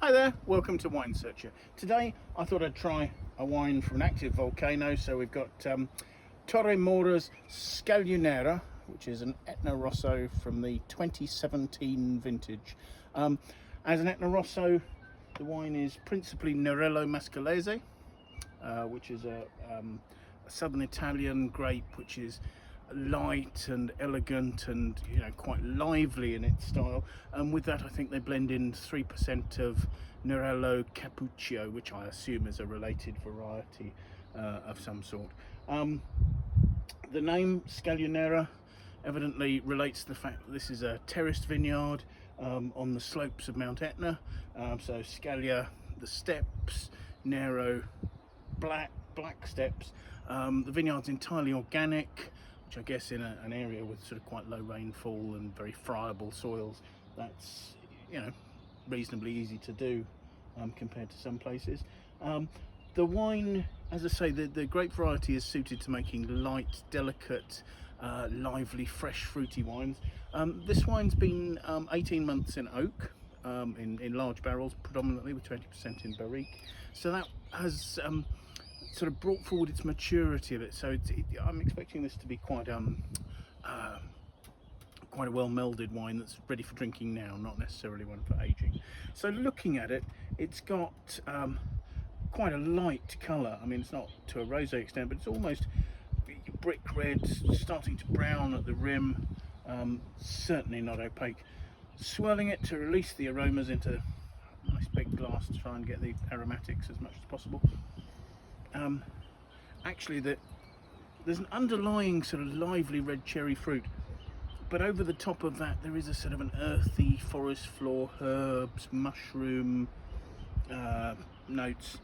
Hi there, welcome to Wine Searcher. Today I thought I'd try a wine from an active volcano. So we've got Torre Mora Scalunera, which is an Etna Rosso from the 2017 vintage. As an Etna Rosso, the wine is principally Nerello Mascalese, which is a southern Italian grape, which is light and elegant and quite lively in its style. And with that, I think they blend in 3% of Nerello Cappuccio, which I assume is a related variety of some sort. The name Scalunera evidently relates to the fact that this is a terraced vineyard on the slopes of Mount Etna. So Scalia, the steps, Nero, black steps. The vineyard's entirely organic, which I guess in an area with sort of quite low rainfall and very friable soils, that's reasonably easy to do compared to some places. The wine, as I say, the grape variety is suited to making light, delicate, lively, fresh, fruity wines. This wine's been 18 months in oak, in large barrels, predominantly with 20% in barrique. So that has sort of brought forward its maturity a bit. So I'm expecting this to be quite a well melded wine that's ready for drinking now, not necessarily one for aging. So looking at it, it's got quite a light colour. I mean, it's not to a rosé extent, but it's almost brick red, starting to brown at the rim. Certainly not opaque. Swirling it to release the aromas into a nice big glass to try and get the aromatics as much as possible. Actually, there's an underlying sort of lively red cherry fruit, but over the top of that there is a sort of an earthy forest floor, herbs, mushroom notes,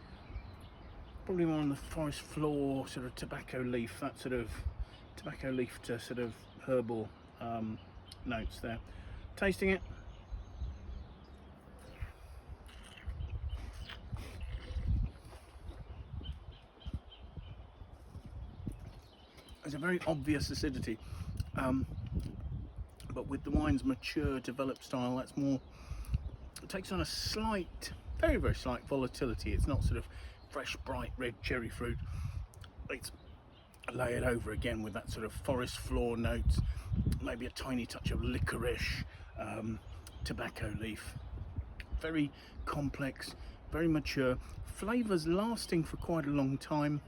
probably more on the forest floor, sort of tobacco leaf, that sort of tobacco leaf to sort of herbal notes there. Tasting it, there's a very obvious acidity, but with the wine's mature, developed style, that's more, it takes on a slight, very slight volatility. It's not sort of fresh, bright red cherry fruit. It's layered over again with that sort of forest floor notes, maybe a tiny touch of licorice, tobacco leaf. Very complex, very mature, flavours lasting for quite a long time.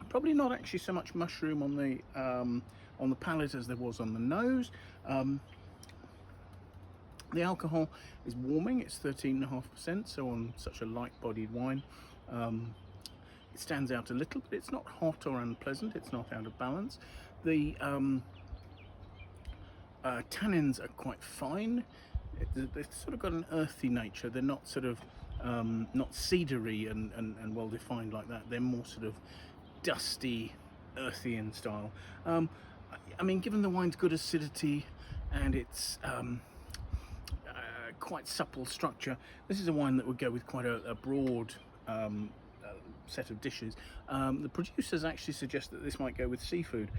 Probably not actually so much mushroom on the palate as there was on the nose. The alcohol is warming, it's 13.5%, so on such a light-bodied wine, it stands out a little, but it's not hot or unpleasant, it's not out of balance. The tannins are quite fine. They've sort of got an earthy nature. They're not sort of not cedary and well defined like that. They're more sort of dusty, earthy in style. I mean, given the wine's good acidity and its quite supple structure, this is a wine that would go with quite a broad set of dishes. The producers actually suggest that this might go with seafood.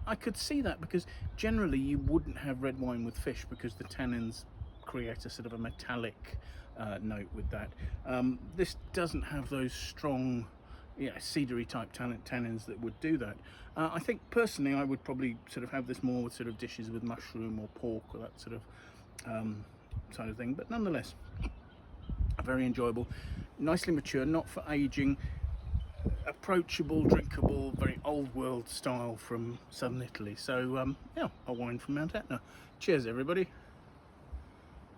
I could see that, because generally you wouldn't have red wine with fish, because the tannins create a sort of a metallic note with that. This doesn't have those strong cedary type tannins that would do that. I think personally I would probably sort of have this more with sort of dishes with mushroom or pork or that sort of side of thing, but nonetheless very enjoyable, nicely mature, not for aging, approachable, drinkable, very old world style from southern Italy. So yeah, a wine from Mount Etna. Cheers everybody.